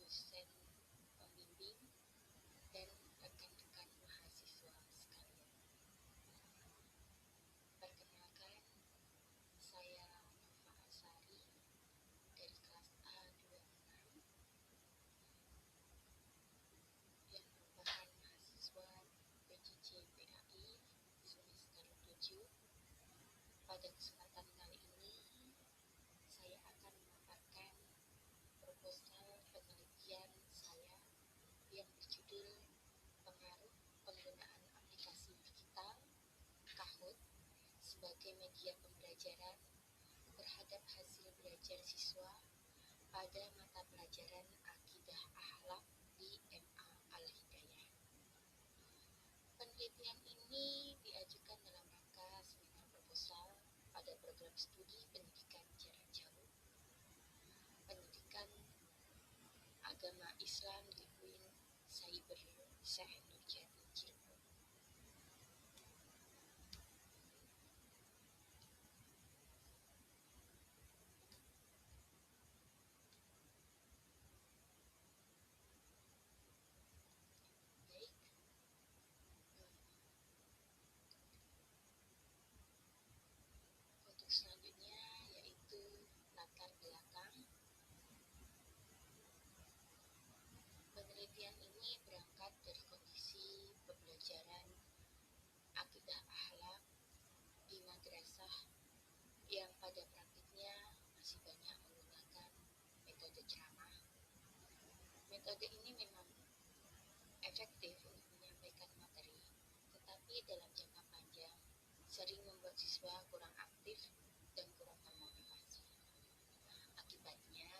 dosen pembimbing, dan rekan-rekan mahasiswa sekalian. Perkenalkan, saya Nova Asari dari kelas A26 yang merupakan mahasiswa PJJ PAI semester 7. Pada kesempatan kali ini, saya akan memaparkan proposal penelitian saya yang berjudul Pengaruh Penggunaan Aplikasi Digital Kahoot sebagai media pembelajaran terhadap hasil belajar siswa pada mata pelajaran Akidah Akhlak di MA Al-Hidayah. Penelitian ini diajukan dalam rangka seminar proposal pada program studi pendidikan jarak jauh, pendidikan agama Islam di UIN Cyber Syekh Nurjati Cirebon. Baik, untuk selanjutnya yaitu latar belakang. Penelitian ini berangkat dari kondisi pembelajaran akidah akhlak di madrasah yang pada praktiknya masih banyak menggunakan metode ceramah. Metode ini memang efektif untuk menyampaikan materi, tetapi dalam jangka panjang sering membuat siswa kurang aktif dan kurang termotivasi. Akibatnya,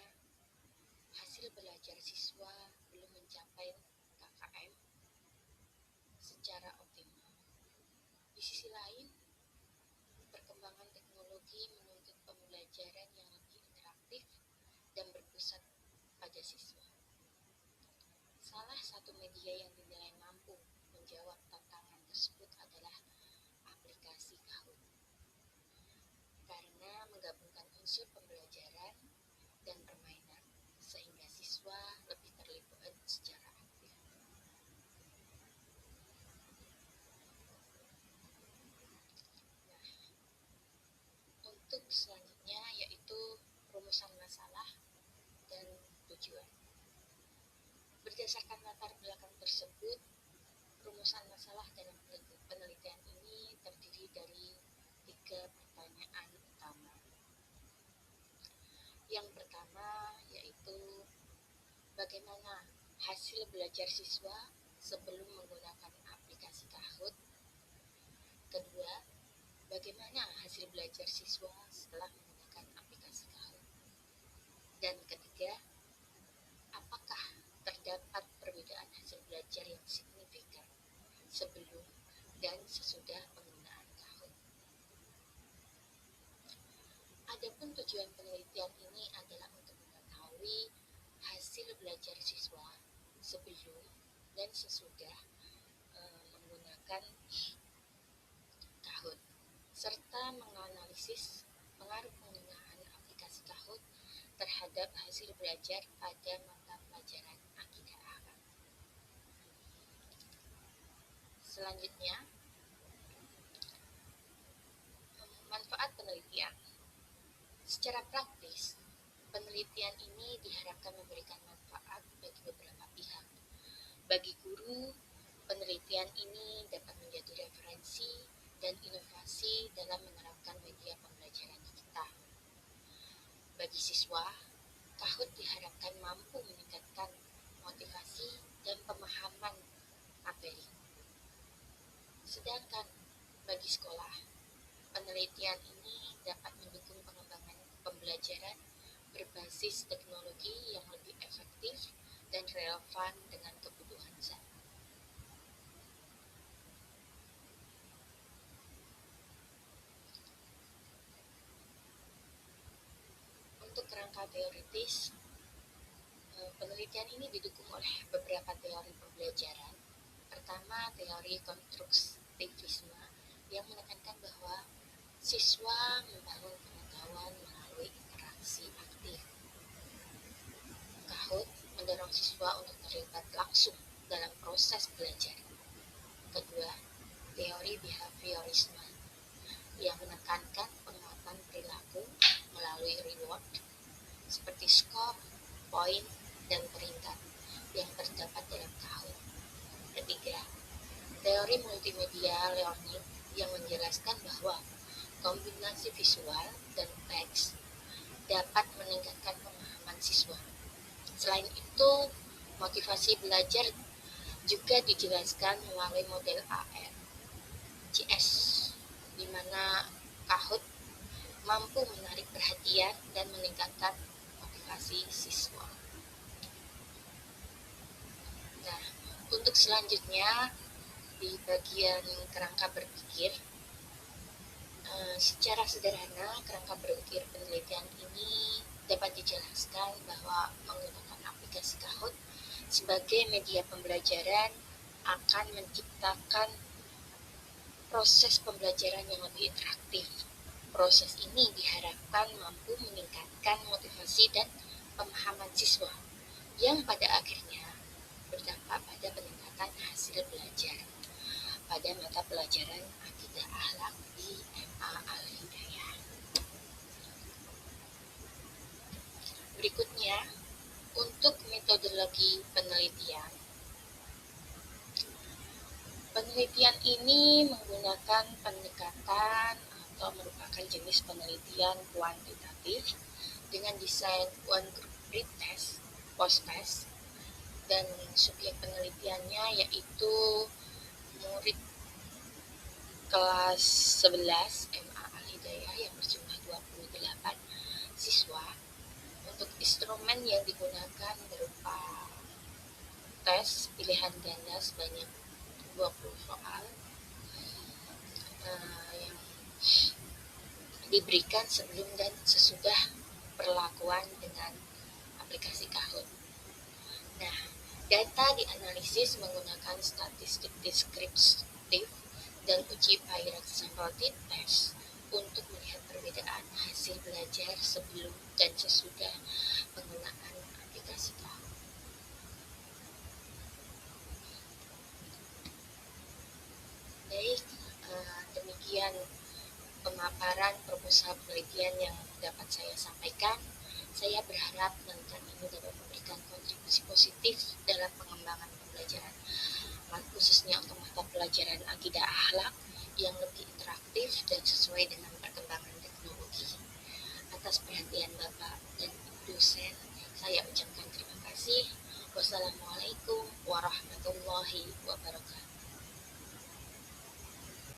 hasil belajar siswa belum mencapai KKM secara optimal. Di sisi lain, perkembangan teknologi menuntut pembelajaran yang lebih interaktif dan berpusat pada siswa. Salah satu media yang dinilai mampu menjawab tantangan tersebut adalah aplikasi Kahoot, karena menggabungkan unsur pembelajaran dan permainan sehingga siswa lebih terlibat secara aktif. Nah, untuk selanjutnya yaitu rumusan masalah dan tujuan. Berdasarkan latar belakang tersebut, rumusan masalah dalam penelitian ini terdiri dari 3 pertanyaan utama. Yang pertama yaitu bagaimana hasil belajar siswa sebelum menggunakan aplikasi Kahoot. Kedua, bagaimana hasil belajar siswa setelah menggunakan aplikasi Kahoot. Dan ketiga, apakah terdapat perbedaan hasil belajar yang signifikan sebelum dan sesudah penggunaan Kahoot. Adapun tujuan penelitian ini adalah untuk mengetahui hasil belajar siswa sebelum dan sesudah menggunakan Kahoot, serta menganalisis pengaruh penggunaan aplikasi Kahoot terhadap hasil belajar pada mata pelajaran Akidah Akhlak. Selanjutnya, manfaat penelitian. Secara praktis, penelitian ini diharapkan memberikan manfaat bagi beberapa pihak. Bagi guru, penelitian ini dapat menjadi referensi dan inovasi dalam menerapkan media pembelajaran digital. Bagi siswa, Kahoot diharapkan mampu meningkatkan motivasi dan pemahaman materi. Sedangkan bagi sekolah, penelitian ini dapat mendukung pengembangan pembelajaran berbasis teknologi yang lebih efektif dan relevan dengan kebutuhan zaman. Untuk kerangka teoritis, penelitian ini didukung oleh beberapa teori pembelajaran. Pertama, teori konstruktivisme yang menekankan bahwa siswa membangun pengetahuan melalui interaksi aktif. Kahoot mendorong siswa untuk terlibat langsung dalam proses belajar. Kedua, teori behaviorisme yang menekankan penguatan perilaku melalui reward seperti skor, poin, dan peringkat yang terdapat dalam tahun. Ketiga, teori multimedia learning yang menjelaskan bahwa kombinasi visual dan teks dapat meningkatkan pemahaman siswa. Selain itu, motivasi belajar juga dijelaskan melalui model AR, CS, di mana Kahoot mampu menarik perhatian dan meningkatkan motivasi siswa. Nah, untuk selanjutnya di bagian kerangka berpikir, secara sederhana kerangka berpikir penelitian ini dapat dijelaskan bahwa menggunakan aplikasi Kahoot sebagai media pembelajaran akan menciptakan proses pembelajaran yang lebih interaktif. Proses ini diharapkan mampu meningkatkan motivasi dan pemahaman siswa, yang pada akhirnya berdampak pada peningkatan hasil belajar pada mata pelajaran akidah akhlak di MA Al-Hidayah. Berikutnya, untuk metodologi penelitian. Penelitian ini menggunakan pendekatan atau merupakan jenis penelitian kuantitatif dengan desain one group pretest, post test, dan subjek penelitiannya yaitu murid kelas 11 MA Al-Hidayah yang berjumlah 28 siswa. Untuk instrumen yang digunakan berupa tes pilihan ganda sebanyak 20 soal yang diberikan sebelum dan sesudah perlakuan dengan aplikasi Kahoot. Nah, data dianalisis menggunakan statistik deskriptif dan uji Pirac sample test untuk melihat perbedaan hasil belajar sebelum dan sesudah penggunaan aplikasi Kahoot. Baik, demikian pemaparan proposal penelitian yang dapat saya sampaikan. Saya berharap penelitian ini dapat memberikan kontribusi positif dalam pengembangan pembelajaran, khususnya untuk mata pelajaran akidah akhlak yang lebih interaktif dan sesuai dengan perkembangan teknologi. Atas perhatian Bapak dan Ibu dosen, saya ucapkan terima kasih. Wassalamualaikum warahmatullahi wabarakatuh.